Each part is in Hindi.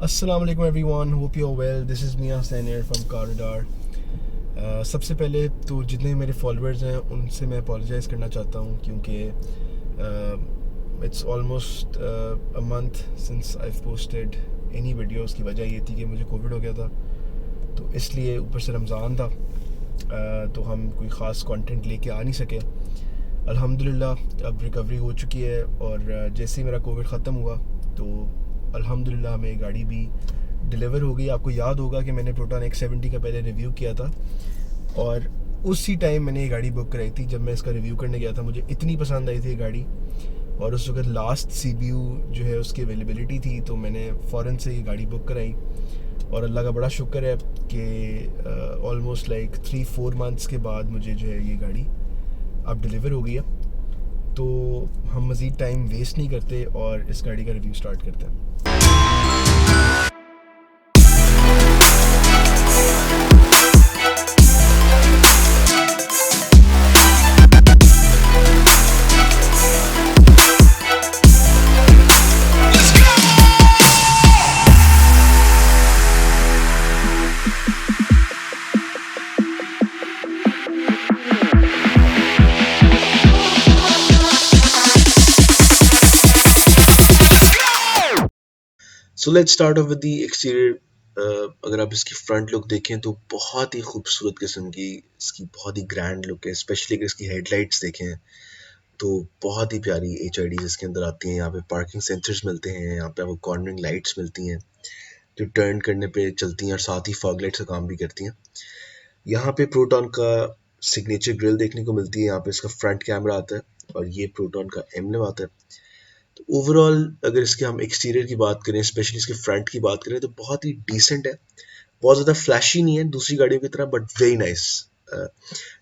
अस्सलाम वालेकुम everyone, hope you are well. This is Mian Hussain here from corridor. सबसे पहले तो जितने मेरे फॉलोअर्स हैं उनसे मैं अपोलोजाइज़ करना चाहता हूँ, क्योंकि it's almost a month since I posted any video. उसकी वजह ये थी कि मुझे कोविड हो गया था, तो इसलिए ऊपर से रमज़ान था, तो हम कोई ख़ास कंटेंट लेके आ नहीं सके। अल्हम्दुलिल्लाह अब रिकवरी हो चुकी है, और जैसे ही मेरा कोविड ख़त्म हुआ तो अल्हम्दुलिल्लाह हमें गाड़ी भी डिलीवर हो गई। आपको याद होगा कि मैंने प्रोटॉन X70 का पहले रिव्यू किया था, और उसी टाइम मैंने ये गाड़ी बुक कराई थी। जब मैं इसका रिव्यू करने गया था, मुझे इतनी पसंद आई थी ये गाड़ी, और उस वक्त लास्ट CBU जो है उसकी अवेलेबिलिटी थी, तो मैंने फ़ौरन से ये गाड़ी बुक कराई। और अल्लाह का बड़ा शुक्र है कि ऑलमोस्ट लाइक 3-4 मंथ्स के बाद मुझे जो है ये गाड़ी अब डिलीवर हो गई है। तो हम मज़ीद टाइम वेस्ट नहीं करते और इस गाड़ी का रिव्यू स्टार्ट करते हैं। So let's start of with the exterior. अगर आप इसकी फ्रंट लुक देखें तो बहुत ही खूबसूरत किस्म की इसकी बहुत ही ग्रैंड लुक है। स्पेशली अगर इसकी हेडलाइट्स देखें तो बहुत ही प्यारी HIDs इसके अंदर आती हैं। यहाँ पे पार्किंग सेंसर्स मिलते हैं, यहाँ पे आपको कॉर्नरिंग लाइट्स मिलती हैं जो टर्न करने पे चलती हैं, और साथ ही फॉग लाइट्स का काम भी करती हैं। यहाँ पे प्रोटॉन का सिग्नेचर ग्रिल देखने को मिलती है। यहाँ पे इसका फ्रंट कैमरा आता है और ये प्रोटॉन का एम्बलम आता है। तो ओवरऑल अगर इसके हम एक्सटीरियर की बात करें, स्पेशली इसके फ्रंट की बात करें, तो बहुत ही डिसेंट है। बहुत ज़्यादा फ्लैशी नहीं है दूसरी गाड़ियों की तरह, बट वेरी नाइस।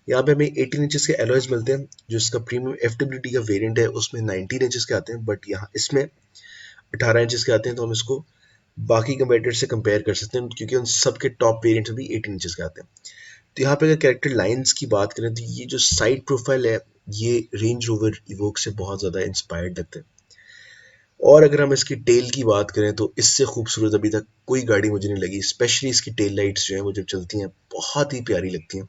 यहाँ पे हमें 18 इंचेस के एलॉयज मिलते हैं। जो इसका प्रीमियम FWD का वेरिएंट है उसमें 19 इंचेस के आते हैं, बट यहाँ इसमें 18 इंचेस के आते हैं। तो हम इसको बाकी कंपेटिटर से कंपेयर कर सकते हैं, क्योंकि उन सबके टॉप वेरिएंट्स भी 18 इंचेस के आते हैं। तो यहाँ पे अगर कैरेक्टर लाइंस की बात करें तो ये जो साइड प्रोफाइल है ये रेंज रोवर इवोक से बहुत ज़्यादा इंस्पायर्ड लगता है। और अगर हम इसकी टेल की बात करें तो इससे खूबसूरत अभी तक कोई गाड़ी मुझे नहीं लगी। स्पेशली इसकी टेल लाइट्स जो हैं वो जब चलती हैं बहुत ही प्यारी लगती हैं।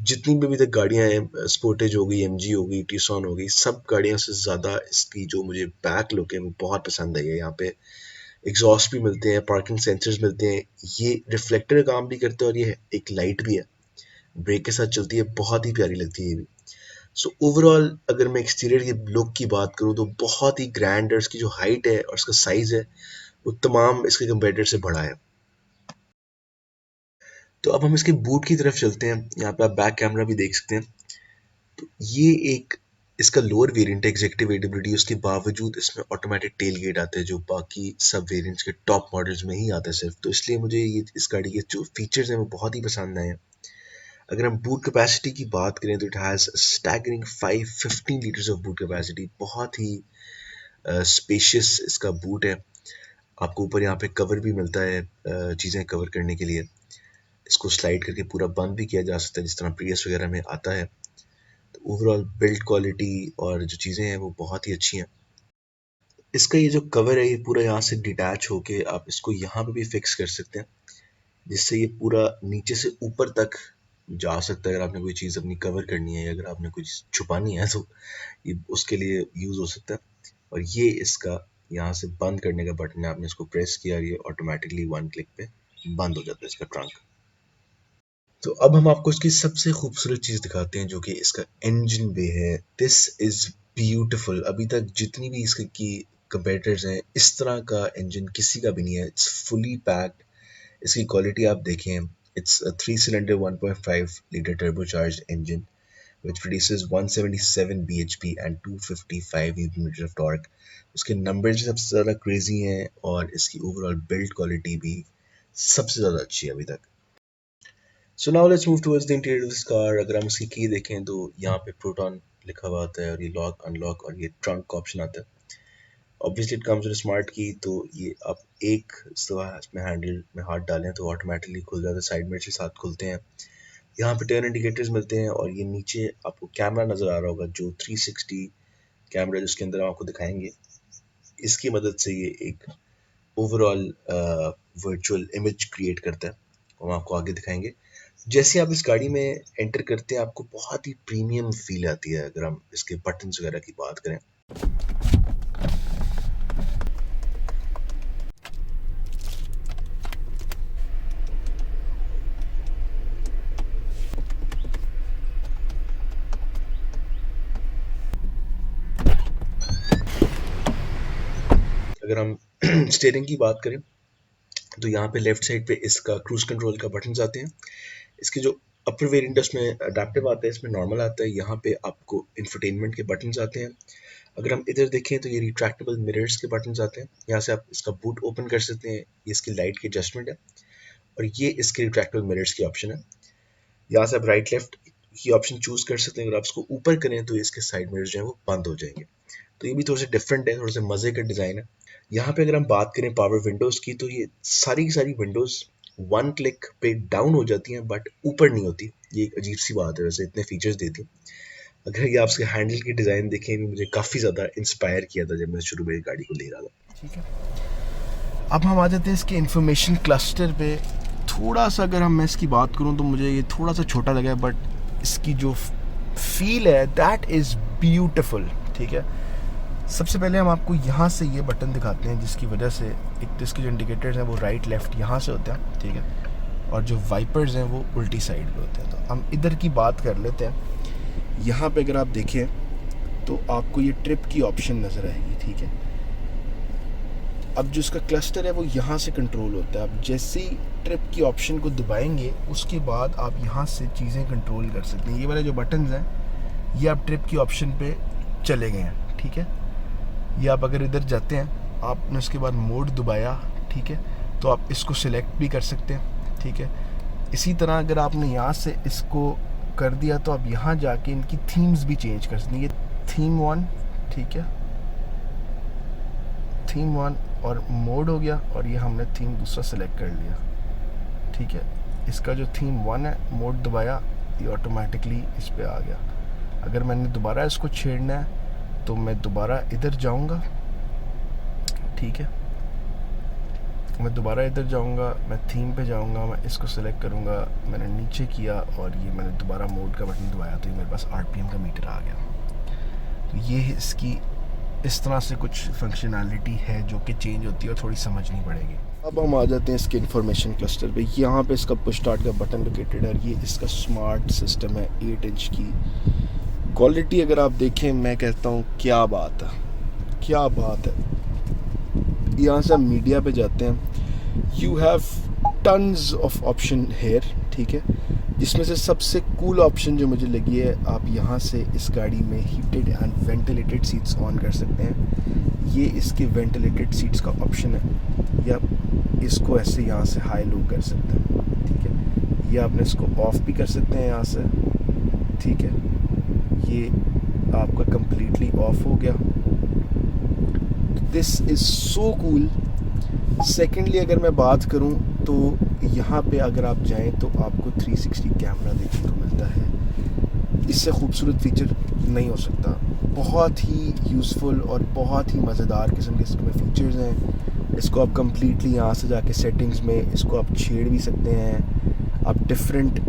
जितनी भी अभी तक गाड़ियां हैं, स्पोर्टेज हो गई, MG हो गई, टीसॉन हो गई, सब गाड़ियों से ज़्यादा इसकी जो मुझे बैक लुक है वो बहुत पसंद आई है। यहाँ पे एग्जॉस्ट भी मिलते हैं, पार्किंग सेंसर्स मिलते हैं, ये रिफ्लेक्टर का काम भी करते हैं, और ये एक लाइट भी है, ब्रेक के साथ चलती है, बहुत ही प्यारी लगती है ये भी। सो ओवरऑल अगर मैं एक्सटीरियर की लुक की बात करूँ तो बहुत ही ग्रैंड है। इसकी जो हाइट है और इसका साइज है वो तमाम इसके कंपेटिटर से बड़ा है। तो अब हम इसके बूट की तरफ चलते हैं। यहाँ पे आप बैक कैमरा भी देख सकते हैं। तो ये एक इसका लोअर वेरिएंट है, एग्जीक्यूटिव AWD। उसके बावजूद इसमें ऑटोमेटिक टेल गेट आते हैं, जो बाकी सब वेरिएंट्स के टॉप मॉडल्स में ही आता है सिर्फ। तो इसलिए मुझे ये इस गाड़ी के जो फीचर्स हैं वो बहुत ही पसंद आए हैं। अगर हम बूट कैपेसिटी की बात करें तो it has staggering 515 litres of boot capacity. बहुत ही स्पेशियस इसका बूट है। आपको ऊपर यहाँ पे कवर भी मिलता है चीज़ें कवर करने के लिए। इसको स्लाइड करके पूरा बंद भी किया जा सकता है, जिस तरह प्रियस वगैरह में आता है। तो ओवरऑल बिल्ड क्वालिटी और जो चीज़ें हैं वो बहुत ही अच्छी हैं। इसका ये जो कवर है ये पूरा यहाँ से डिटैच होके आप इसको यहाँ पे भी फिक्स कर सकते हैं, जिससे ये पूरा नीचे से ऊपर तक जा सकता है। अगर आपने कोई चीज़ अपनी कवर करनी है या अगर आपने कुछ छुपानी है तो ये उसके लिए यूज़ हो सकता है। और ये इसका यहाँ से बंद करने का बटन है। आपने इसको प्रेस किया और ये ऑटोमेटिकली वन क्लिक पे बंद हो जाता है इसका ट्रंक। तो अब हम आपको इसकी सबसे खूबसूरत चीज़ दिखाते हैं, जो कि इसका इंजन बे है। This is beautiful. अभी तक जितनी भी इसकी कंपेटिटर्स हैं, इस तरह का इंजन किसी का भी नहीं है। It's fully packed. इसकी क्वालिटी आप देखें, it's a 3 cylinder 1.5 litre turbocharged engine which produces 177 bhp and 255 Newton meters of torque। उसके नंबर सबसे ज़्यादा क्रेजी हैं और इसकी ओवरऑल बिल्ड क्वालिटी भी सबसे ज़्यादा अच्छी है अभी तक। सो now let's move towards the interior of this car. अगर हम इसकी की देखें तो यहाँ पे प्रोटॉन लिखा हुआ आता है, और ये लॉक अनलॉक और ये ट्रंक का ऑप्शन आता है। Obviously it comes with smart की, तो ये आप एक इसमें हैंडल में हाथ डालें तो ऑटोमेटिकली खुल जाता है, साइड मिरर के साथ खुलते हैं। यहाँ पे टर्न इंडिकेटर्स मिलते हैं, और ये नीचे आपको कैमरा नज़र आ रहा होगा, जो 360 कैमरा जिसके अंदर हम आपको दिखाएंगे। इसकी मदद से ये एक ओवरऑल वर्चुअल इमेज क्रिएट करता है, वो हम आपको आगे दिखाएंगे। जैसे आप इस गाड़ी में एंटर करते हैं आपको बहुत ही प्रीमियम फील आती है अगर हम इसके बटन्स वगैरह की बात करें। अगर हम स्टीयरिंग की बात करें तो यहाँ पे लेफ्ट साइड पे इसका क्रूज कंट्रोल का बटन्स आते हैं। इसके जो अपर वेरिएंट है उसमें अडेप्टिव आता है, इसमें नॉर्मल आता है। यहाँ पे आपको इंफोटेनमेंट के बटन्स आते हैं। अगर हम इधर देखें तो ये रिट्रैक्टेबल मिरर्स के बटन्स आते हैं। यहाँ से आप इसका बूट ओपन कर सकते हैं, ये इसकी लाइट की एडजस्टमेंट है और ये इसके रिट्रैक्टेबल मिरर्स की ऑप्शन है। यहाँ से आप राइट लेफ्ट की ऑप्शन चूज कर सकते हैं। अगर आप इसको ऊपर करें तो इसके साइड मिरर्स जो है वो बंद हो जाएंगे। तो ये भी थोड़े से डिफरेंट है, थोड़े से मजे का डिज़ाइन है। यहाँ पे अगर हम बात करें पावर विंडोज़ की तो ये सारी की सारी विंडोज़ वन क्लिक पे डाउन हो जाती हैं बट ऊपर नहीं होती। ये एक अजीब सी बात है, वैसे इतने फीचर्स देती हैं। अगर ये आप इसके हैंडल की डिज़ाइन देखें भी मुझे काफ़ी ज़्यादा इंस्पायर किया था जब मैं शुरू में गाड़ी को ले रहा था। ठीक है, अब हम आ जाते हैं इसके इंफॉर्मेशन क्लस्टर पे। थोड़ा सा अगर मैं इसकी बात करूं तो मुझे ये थोड़ा सा छोटा लगा है, बट इसकी जो फील है दैट इज़ ब्यूटिफुल। ठीक है, सबसे पहले हम आपको यहाँ से ये बटन दिखाते हैं जिसकी वजह से एक तो इसके जो इंडिकेटर्स हैं वो राइट लेफ़्ट यहाँ से होते हैं। ठीक है, और जो वाइपर्स हैं वो उल्टी साइड पे होते हैं। तो हम इधर की बात कर लेते हैं। यहाँ पे अगर आप देखें तो आपको ये ट्रिप की ऑप्शन नज़र आएगी। ठीक है, अब जो इसका क्लस्टर है वो यहाँ से कंट्रोल होता है। आप जैसे ही ट्रिप की ऑप्शन को दबाएंगे उसके बाद आप यहाँ से चीज़ें कंट्रोल कर सकते हैं। ये वाले जो बटन्स हैं ये आप ट्रिप की ऑप्शन पे चले गए हैं। ठीक है, ये आप अगर इधर जाते हैं आपने उसके बाद मोड दबाया, ठीक है, तो आप इसको सिलेक्ट भी कर सकते हैं। ठीक है, इसी तरह अगर आपने यहाँ से इसको कर दिया तो आप यहाँ जाके इनकी थीम्स भी चेंज कर सकते हैं। ये थीम 1, ठीक है, थीम 1 और मोड हो गया, और ये हमने थीम दूसरा सेलेक्ट कर लिया। ठीक है, इसका जो थीम 1 है मोड दबाया ये ऑटोमेटिकली इस पे आ गया। अगर मैंने दोबारा इसको छेड़ना है तो मैं दोबारा इधर जाऊंगा। ठीक है, मैं दोबारा इधर जाऊंगा, मैं थीम पे जाऊंगा, मैं इसको सेलेक्ट करूंगा, मैंने नीचे किया और ये मैंने दोबारा मोड का बटन दबाया तो ये मेरे पास आरपीएम का मीटर आ गया। तो ये इसकी इस तरह से कुछ फंक्शनैलिटी है जो कि चेंज होती है और थोड़ी समझनी पड़ेगी। अब हम आ जाते हैं इसके इंफॉर्मेशन क्लस्टर पे। यहाँ पे इसका पुश स्टार्ट का बटन लोकेटेड है। ये इसका स्मार्ट सिस्टम है 8 इंच की। क्वालिटी अगर आप देखें मैं कहता हूँ क्या बात है, क्या बात है। यहाँ से हम मीडिया पे जाते हैं। You have tons of option here. ठीक है, जिसमें से सबसे कूल ऑप्शन जो मुझे लगी है, आप यहाँ से इस गाड़ी में heated and ventilated seats on कर सकते हैं। ये इसके वेंटिलेटेड सीट्स का ऑप्शन है, या इसको ऐसे यहाँ से हाई लो कर सकते हैं। ठीक है, ये आपने इसको ऑफ भी कर सकते हैं यहाँ से। ठीक है, ये आपका कम्प्लीटली ऑफ हो गया। This is so cool. Secondly अगर मैं बात करूं तो यहाँ पे अगर आप जाएं तो आपको 360 कैमरा देखने को मिलता है। इससे खूबसूरत फीचर नहीं हो सकता। बहुत ही यूज़फुल और बहुत ही मज़ेदार किस्म के इसमें फ़ीचर्स हैं। इसको आप कम्प्लीटली यहाँ से जाके सेटिंग्स में इसको आप छेड़ भी सकते हैं। आप डिफरेंट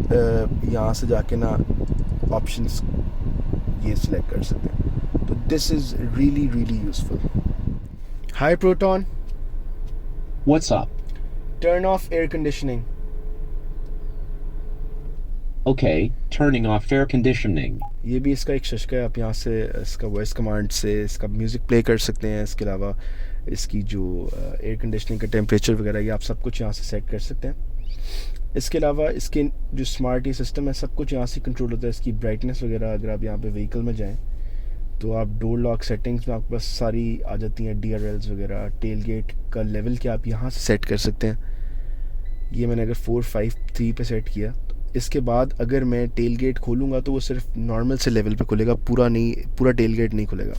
यहाँ से जाके ना ऑप्शंस ये सिलेक्ट कर सकते हैं। तो this is really really useful. Hi proton, What's up? turn off air conditioning. Okay, turning off air conditioning. ये भी इसका एक शशका है। आप यहाँ से इसका वॉइस कमांड से इसका म्यूज़िक प्ले कर सकते हैं। इसके अलावा इसकी जो एयर कंडीशनिंग का टेम्परेचर वगैरह ये आप सब कुछ यहाँ से सेट कर सकते हैं। इसके अलावा इसके जो स्मार्ट ई सिस्टम है सब कुछ यहाँ से कंट्रोल होता है। इसकी ब्राइटनेस वगैरह अगर आप यहाँ पे व्हीकल में जाएँ तो आप डोर लॉक सेटिंग्स में आपके पास सारी आ जाती हैं। DRLs वगैरह, टेल गेट का लेवल के आप यहाँ से सेट कर सकते हैं। ये मैंने अगर 453 पे सेट किया तो इसके बाद अगर मैं टेल गेट खोलूँगा तो वो सिर्फ नॉर्मल से लेवल पे खुलेगा, पूरा टेल गेट नहीं खुलेगा।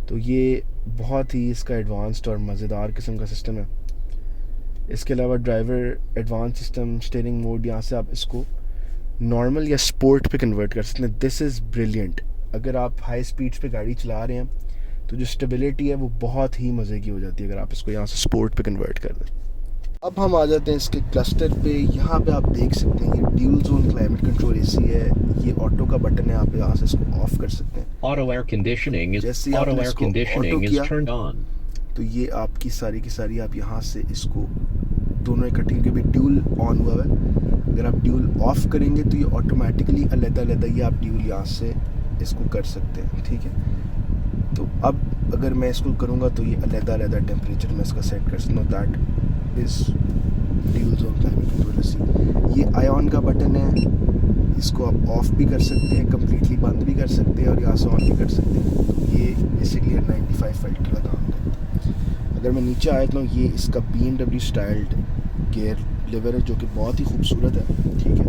तो ये बहुत ही इसका एडवांस्ड और मज़ेदार किस्म का सिस्टम है। इसके अलावा driver advance system, steering mode, यहाँ से आप इसको नॉर्मल या स्पोर्ट पे कन्वर्ट कर सकते हैं। This is brilliant. अगर आप हाई स्पीड्स पे गाड़ी चला रहे हैं तो जो स्टेबिलिटी है वो बहुत ही मज़े की हो जाती है अगर आप इसको यहाँ से स्पोर्ट पे कन्वर्ट कर दें। अब हम आ जाते हैं इसके क्लस्टर पे। यहाँ पे आप देख सकते हैं ये dual zone climate control AC है, ये ऑटो का बटन है, आप यहाँ से इसको ऑफ कर सकते हैं। Auto air conditioning is जैसे ही आपने auto air इसको conditioning ऑटो is किया turned on. तो ये आपकी सारी की सारी आप यहाँ से इसको दोनों इकट्ठे, क्योंकि अभी ड्यूल ऑन हुआ है। अगर आप ड्यूल ऑफ करेंगे तो ये ऑटोमेटिकली अलग-अलग ये आप ड्यूल यहाँ से इसको कर सकते हैं, ठीक है। तो अब अगर मैं इसको करूँगा तो ये अलग-अलग टेम्परेचर में इसका सेट कर सकता हूँ। That is dual zone climate control AC. ये आयन का बटन है, इसको आप ऑफ भी कर सकते हैं, कम्प्लीटली बंद भी कर सकते हैं और यहाँ से ऑन भी कर सकते हैं। तो ये बेसिकली 95 फिल्टर का काम करता है। अगर मैं नीचे आया तो ये इसका BMW स्टाइल्ड गियर लीवर है जो कि बहुत ही खूबसूरत है, ठीक है।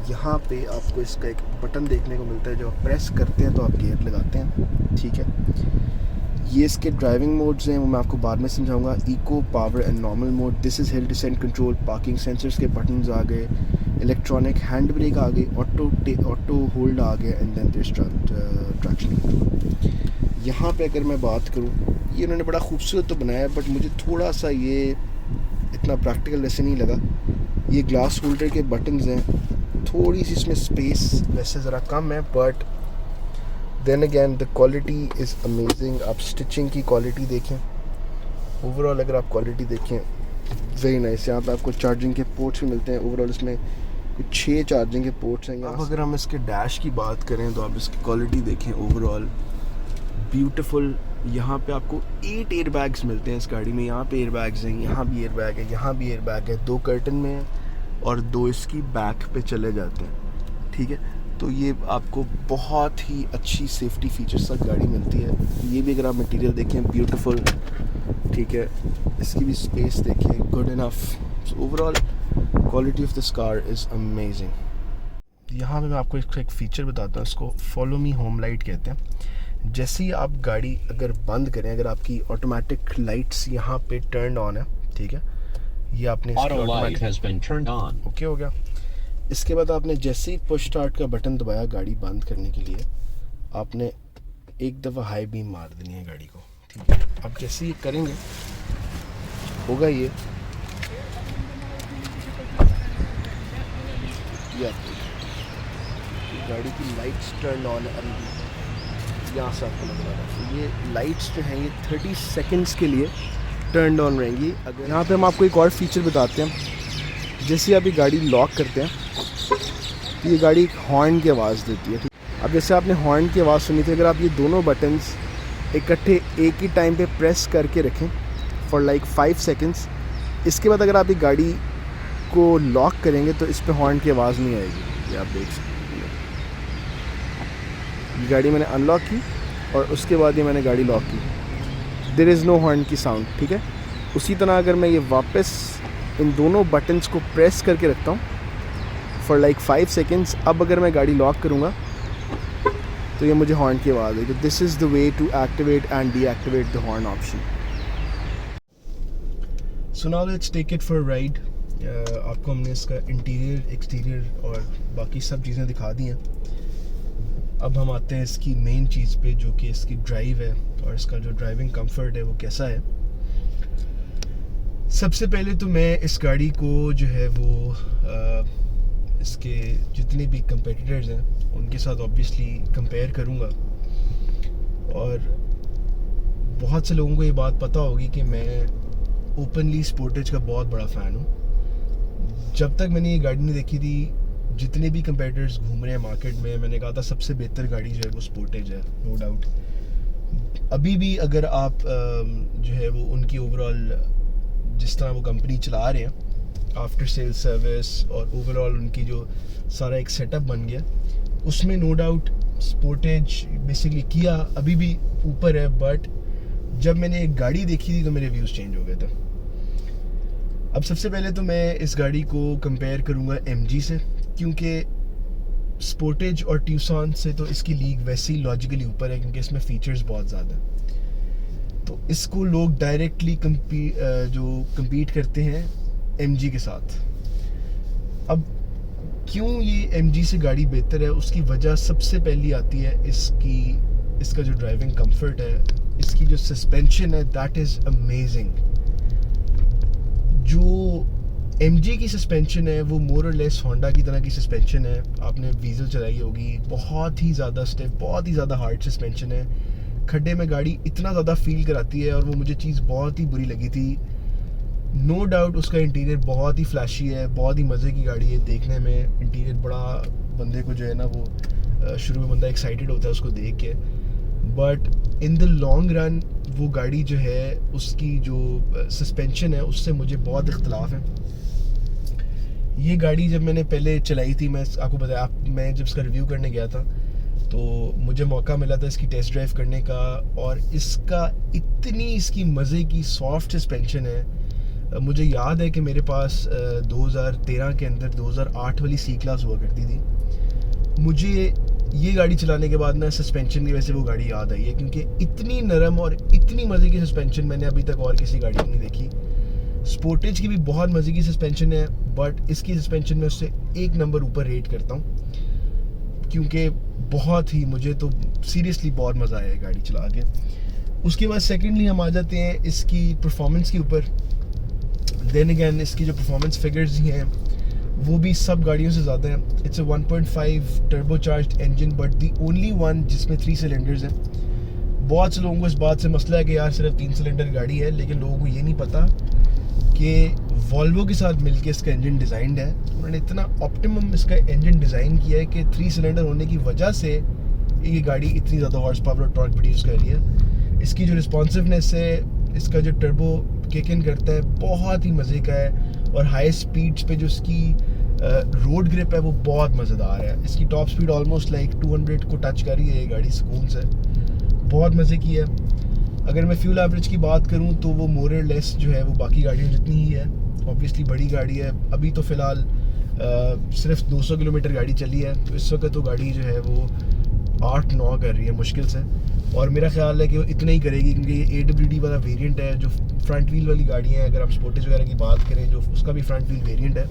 यहाँ पे आपको इसका एक बटन देखने को मिलता है, जो आप प्रेस करते हैं तो आप गियर लगाते हैं, ठीक है। ये इसके ड्राइविंग मोड्स हैं, वो मैं आपको बाद में समझाऊंगा। Eco, power and normal mode. This is hill descent control, parking sensors के बटन्स आ गए, इलेक्ट्रॉनिक हैंड ब्रेक आ गई, ऑटो होल्ड आ गया, and then this traction control. यहाँ पे अगर मैं बात करूँ, ये इन्होंने बड़ा खूबसूरत तो बनाया है, बट मुझे थोड़ा सा ये इतना प्रैक्टिकल वैसे नहीं लगा। ये ग्लास होल्डर के बटन्स हैं, थोड़ी सी इसमें स्पेस वैसे ज़रा कम है, but then again the quality is amazing. आप स्टिचिंग की क्वालिटी देखें, ओवरऑल अगर आप क्वालिटी देखें वेरी नाइस। यहाँ पे आपको चार्जिंग के पोर्ट्स भी मिलते हैं। ओवरऑल इसमें कुछ 6 चार्जिंग के पोर्ट्स हैं। अब अगर हम इसके डैश की बात करें तो आप इसकी क्वालिटी देखें, ओवरऑल ब्यूटीफुल। यहाँ पे आपको 8 एयर बैग्स मिलते हैं इस गाड़ी में। यहाँ पे एयर बैग्स हैं, यहाँ भी एयर बैग है, यहाँ भी एयर बैग है, 2 कर्टन में है और 2 इसकी बैक पे चले जाते हैं, ठीक है। तो ये आपको बहुत ही अच्छी सेफ्टी फीचर्स तक गाड़ी मिलती है। ये भी अगर आप मटेरियल देखें, ब्यूटीफुल, ठीक है। इसकी भी स्पेस देखिए, good enough. Overall quality of this car is amazing. यहाँ पे मैं आपको एक फ़ीचर बताता हूँ, इसको फॉलो मी होम लाइट कहते हैं। जैसे ही आप गाड़ी अगर बंद करें, अगर आपकी ऑटोमेटिक लाइट्स यहाँ पे टर्न ऑन है, ठीक है, ये आपने Auto light has been turned on. Okay हो गया। इसके बाद आपने जैसे ही पुश स्टार्ट का बटन दबाया गाड़ी बंद करने के लिए, आपने एक दफ़ा हाई बीम मार देनी है गाड़ी को, ठीक है। अब जैसे ही करेंगे होगा ये आप देखिए गाड़ी की लाइट्स टर्न ऑन है अभी भी, यहाँ से आपको नजर आ रहा है। तो ये लाइट्स जो हैं ये 30 सेकंड्स के लिए टर्न ऑन रहेंगी। अगर यहाँ पे हम आपको एक और फीचर बताते हैं, जैसे आप ये गाड़ी लॉक करते हैं तो ये गाड़ी एक हॉर्न की आवाज़ देती है, ठीक। अब जैसे आपने हॉर्न की आवाज़ सुनी थी, अगर आप ये दोनों बटन्स इकट्ठे एक ही टाइम पे प्रेस करके रखें फॉर लाइक 5 सेकंड्स, इसके बाद अगर आप ये गाड़ी को लॉक करेंगे तो इस पर हॉर्न की आवाज़ नहीं आएगी। ये आप देख सकते हैं, ये गाड़ी मैंने अनलॉक की और उसके बाद ये मैंने गाड़ी लॉक की, देयर इज़ नो हॉर्न की साउंड, ठीक है। उसी तरह अगर मैं ये वापस इन दोनों बटन्स को प्रेस करके रखता हूँ फॉर लाइक 5 सेकेंड्स, अब अगर मैं गाड़ी लॉक करूँगा तो ये मुझे हॉर्न की आवाज़ आएगी। This is the way to activate and deactivate the horn option. So now let's take it for ride. आपको हमने इसका इंटीरियर, एक्सटीरियर और बाकी सब चीज़ें दिखा दी हैं। अब हम आते हैं इसकी मेन चीज़ पे, जो कि इसकी ड्राइव है और इसका जो ड्राइविंग कंफर्ट है वो कैसा है। सबसे पहले तो मैं इस गाड़ी को जो है वो इसके जितने भी कंपेटिटर्स हैं उनके साथ ऑब्वियसली कंपेयर करूँगा। और बहुत से लोगों को ये बात पता होगी कि मैं ओपनली स्पोर्टेज का बहुत बड़ा फ़ैन हूँ। जब तक मैंने ये गाड़ी नहीं देखी थी, जितने भी कंपेटिटर्स घूम रहे हैं मार्केट में, मैंने कहा था सबसे बेहतर गाड़ी जो है वो स्पोर्टेज है, नो डाउट। अभी भी अगर आप जो है वो उनकी ओवरऑल जिस तरह वो कंपनी चला रहे हैं, आफ्टर सेल सर्विस और ओवरऑल उनकी जो सारा एक सेटअप बन गया, उसमें नो डाउट स्पोर्टेज बेसिकली किया अभी भी ऊपर है। बट जब मैंने एक गाड़ी देखी थी तो मेरे व्यूज़ चेंज हो गए थे। अब सबसे पहले तो मैं इस गाड़ी को कंपेयर करूँगा MG से, क्योंकि स्पोर्टेज और ट्यूसन से तो इसकी लीग वैसे ही लॉजिकली ऊपर है, क्योंकि इसमें फ़ीचर्स बहुत ज़्यादा हैं। तो इसको लोग डायरेक्टली compete करते हैं MG के साथ। अब क्यों ये MG से गाड़ी बेहतर है, उसकी वजह सबसे पहली आती है इसका जो ड्राइविंग कंफर्ट है, इसकी जो सस्पेंशन है दैट इज़ अमेजिंग। जो MG की सस्पेंशन है वो मोर और लेस होंडा की तरह की सस्पेंशन है। आपने वीज़ल चलाई होगी, बहुत ही ज़्यादा स्टिफ, बहुत ही ज़्यादा हार्ड सस्पेंशन है। खड्डे में गाड़ी इतना ज़्यादा फील कराती है और वो मुझे चीज़ बहुत ही बुरी लगी थी। नो डाउट उसका इंटीरियर बहुत ही फ्लैशी है, बहुत ही मज़े की गाड़ी है देखने में। इंटीरियर बड़ा बंदे को जो है ना वो शुरू में बंदा एक्साइटेड होता है उसको देख के, but in the long run वो गाड़ी जो है उसकी जो सस्पेंशन है उससे मुझे बहुत इख्तलाफ है। ये गाड़ी जब मैंने पहले चलाई थी, मैं आपको बताया, मैं जब इसका रिव्यू करने गया था तो मुझे मौका मिला था इसकी टेस्ट ड्राइव करने का, और इसका इतनी इसकी मज़े की सॉफ्ट सस्पेंशन है। मुझे याद है कि मेरे पास 2013 के अंदर 2008 वाली सी क्लास हुआ करती थी। मुझे ये गाड़ी चलाने के बाद ना सस्पेंशन की वजह से वो गाड़ी याद आई है, क्योंकि इतनी नरम और इतनी मज़े की सस्पेंशन मैंने अभी तक और किसी गाड़ी में नहीं देखी। स्पोर्टेज की भी बहुत मज़े की सस्पेंशन है, बट इसकी सस्पेंशन में उससे एक नंबर ऊपर रेट करता हूँ, क्योंकि बहुत ही, मुझे तो सीरियसली बहुत मज़ा आया है गाड़ी चला के। उसके बाद सेकेंडली हम आ जाते हैं इसकी परफॉर्मेंस के ऊपर। देन अगेन इसकी जो परफॉर्मेंस फिगर्स हैं वो भी सब गाड़ियों से ज़्यादा हैं। It's a 1.5 turbocharged engine, but the only one जिसमें 3 सिलेंडर्स हैं। बहुत से लोगों को इस बात से मसला है कि यार सिर्फ 3 सिलेंडर गाड़ी है, लेकिन लोगों को ये नहीं पता कि वॉल्वो के साथ मिलके इसका इंजन डिज़ाइंड है। उन्होंने इतना ऑप्टिमम इसका इंजन डिज़ाइन किया है कि 3 सिलेंडर होने की वजह से ये गाड़ी इतनी ज़्यादा हॉर्स पावर और टॉर्क प्रोड्यूस कर रही है। इसकी जो रिस्पॉन्सिवनेस है, इसका जो टर्बो किक इन करता है बहुत ही मज़े का है, और हाई स्पीड्स पे जो इसकी रोड ग्रिप है वो बहुत मज़ेदार है। इसकी टॉप स्पीड ऑलमोस्ट लाइक 200 को टच कर रही है ये गाड़ी सुकून से, बहुत मज़े की है। अगर मैं फ्यूल एवरेज की बात करूं तो वो मोर और लेस जो है वो बाकी गाड़ियों जितनी ही है। ऑब्वियसली बड़ी गाड़ी है, अभी तो फ़िलहाल सिर्फ 200 किलोमीटर गाड़ी चली है, तो इस वक्त तो गाड़ी जो है वो 8-9 कर रही है मुश्किल से, और मेरा ख्याल है कि वो इतना ही करेगी, क्योंकि ये AWD वाला वेरिएंट है। जो फ्रंट व्हील वाली गाड़ियाँ हैं, अगर आप स्पोर्टेज वगैरह की बात करें, जो उसका भी फ्रंट व्हील वेरिएंट है,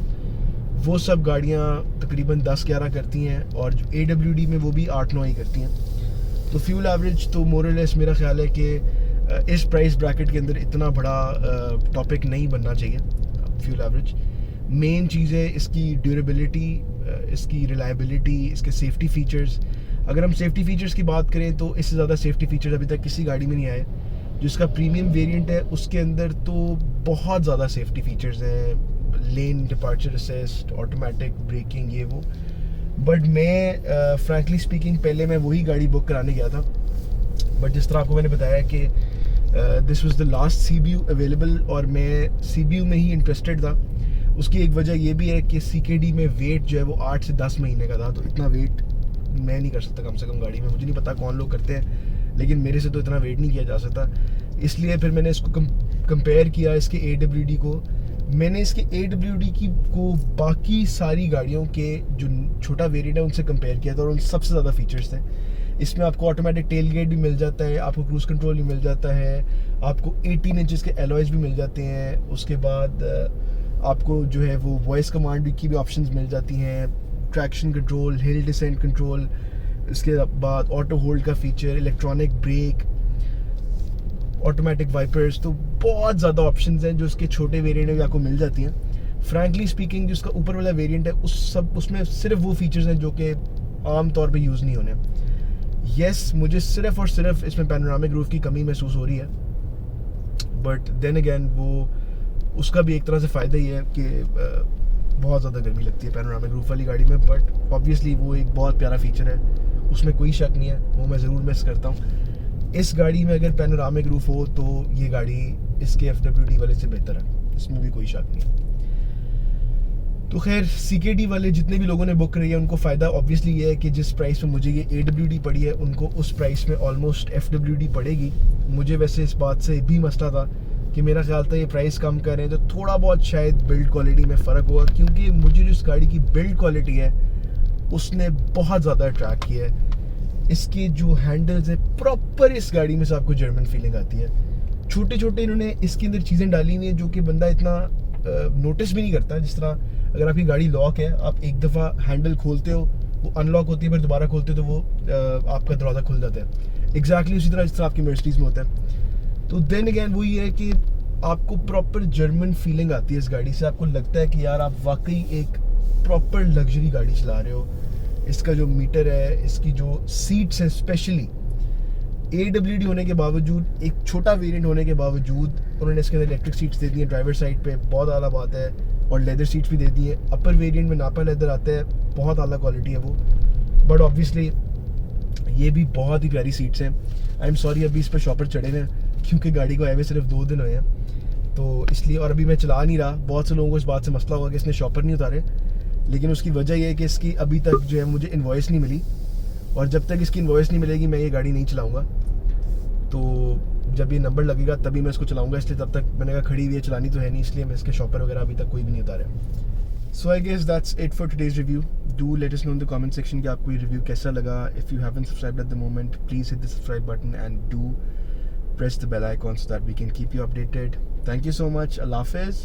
वो सब गाड़ियाँ तकरीबन 10-11 करती हैं, और जो AWD में वो भी 8-9 ही करती हैं। तो फ्यूल एवरेज तो मोर और लेस मेरा ख्याल है कि इस प्राइस ब्रैकेट के अंदर इतना बड़ा टॉपिक नहीं बनना चाहिए फ्यूल एवरेज। मेन चीज़ है इसकी ड्यूरेबिलिटी, इसकी रिलायबिलिटी, इसके सेफ्टी फीचर्स। अगर हम सेफ्टी फीचर्स की बात करें तो इससे ज़्यादा सेफ्टी फीचर्स अभी तक किसी गाड़ी में नहीं आए। जिसका प्रीमियम वेरिएंट है उसके अंदर तो बहुत ज़्यादा सेफ्टी फीचर्स हैं, lane departure assist, automatic breaking, ये वो। बट मैं फ्रैंकली स्पीकिंग पहले मैं वही गाड़ी बुक कराने गया था, बट जिस तरह आपको मैंने बताया कि this was the last CBU available, और मैं CBU में ही इंटरेस्टेड था। उसकी एक वजह ये भी है कि CKD में वेट जो है वो 8 से 10 महीने का था, तो इतना वेट मैं नहीं कर सकता कम से कम गाड़ी में। मुझे नहीं पता कौन लोग करते हैं, लेकिन मेरे से तो इतना वेट नहीं किया जा सकता। इसलिए फिर मैंने इसको कंपेयर किया इसके AWD को। मैंने इसके AWD को बाकी सारी गाड़ियों के जो छोटा वेरिएंट है उनसे कंपेयर किया था, और उन सबसे ज़्यादा फीचर्स थे। इसमें आपको ऑटोमेटिक टेल गेट भी मिल जाता है, आपको क्रूज़ कंट्रोल भी मिल जाता है, आपको 18 इंचेस के एलॉयज़ भी मिल जाते हैं। उसके बाद आपको जो है वो वॉइस कमांड की भी ऑप्शंस मिल जाती हैं, traction control, hill descent control, इसके बाद ऑटो होल्ड का feature, electronic brake, automatic wipers. तो बहुत ज़्यादा ऑप्शंस हैं जो उसके छोटे वेरिएंट में आपको मिल जाती हैं। फ्रैंकली स्पीकिंग जो उसका ऊपर वाला वेरिएंट है उसमें सिर्फ वो फीचर्स हैं जो कि आम तौर पे यूज़ नहीं होने। यस, मुझे सिर्फ और सिर्फ इसमें पैनोरामिक रूफ की कमी महसूस हो रही है, बट देन अगेन वो उसका भी एक तरह से फ़ायदा ही है कि बहुत ज़्यादा गर्मी लगती है पैनोरामिक रूफ वाली गाड़ी में। बट ऑब्वियसली वो एक बहुत प्यारा फीचर है, उसमें कोई शक नहीं है, वो मैं ज़रूर मिस करता हूँ। इस गाड़ी में अगर पैनोरामिक रूफ हो तो ये गाड़ी इसके FWD वाले से बेहतर है, इसमें भी कोई शक नहीं है। तो खैर CKD वाले जितने भी लोगों ने बुक करी है उनको फ़ायदा ऑब्वियसली ये है कि जिस प्राइस में मुझे ये AWD पड़ी है उनको उस प्राइस में ऑलमोस्ट FWD पड़ेगी। मुझे वैसे इस बात से भी मसला था कि मेरा ख्याल था ये प्राइस कम कर रहे हैं तो थोड़ा बहुत शायद बिल्ड क्वालिटी में फ़र्क होगा, क्योंकि मुझे जो इस गाड़ी की बिल्ड क्वालिटी है उसने बहुत ज़्यादा अट्रैक्ट किया है। इसके जो हैंडल्स हैं प्रॉपर, इस गाड़ी में से आपको जर्मन फीलिंग आती है। छोटे छोटे इन्होंने इसके अंदर चीज़ें डाली हुई हैं जो कि बंदा इतना नोटिस भी नहीं करता। जिस तरह अगर आपकी गाड़ी लॉक है, आप एक दफ़ा हैंडल खोलते हो, वो अनलॉक होती है, फिर दोबारा खोलते हो तो वो आपका दरवाज़ा खुल जाता है। एग्जैक्टली उसी तरह जिस तरह आपकी मर्सिडीज़ में होता है। तो देन अगेन वो ये है कि आपको प्रॉपर जर्मन फीलिंग आती है इस गाड़ी से, आपको लगता है कि यार आप वाकई एक प्रॉपर लग्जरी गाड़ी चला रहे हो। इसका जो मीटर है, इसकी जो सीट्स हैं, स्पेशली AWD होने के बावजूद, एक छोटा वेरिएंट होने के बावजूद उन्होंने इसके अंदर इलेक्ट्रिक सीट्स दे दी हैं ड्राइवर साइड पे, बहुत आला बात है। और लेदर सीट्स भी दे दी हैं। अपर वेरिएंट में नापा लेदर आता है, बहुत आला क्वालिटी है वो। बट ऑब्वियसली ये भी बहुत ही प्यारी सीट्स हैं। आई एम सॉरी अभी इस पर शॉपर चढ़े हैं क्योंकि गाड़ी को आए हुए सिर्फ 2 दिन हुए हैं, तो इसलिए। और अभी मैं चला नहीं रहा। बहुत से लोगों को इस बात से मसला होगा कि इसने शॉपर नहीं उतारे, लेकिन उसकी वजह यह है कि इसकी अभी तक जो है मुझे इन्वॉइस नहीं मिली, और जब तक इसकी इन्वॉइस नहीं मिलेगी मैं ये गाड़ी नहीं चलाऊँगा। तो जब ये नंबर लगेगा तभी मैं इसको चलाऊँगा, इसलिए तब तक मैंने कहा खड़ी हुई है, चलानी तो है नहीं, इसलिए मैं इसके शॉपर वगैरह अभी तक कोई भी नहीं उतारे। So I guess that's it for today's review. Do let us know in the comment section कि आपको ये रिव्यू कैसा लगा। If you haven't subscribed at the moment, please hit the subscribe button and do press the bell icon so that we can keep you updated. Thank you so much. Allah Hafiz.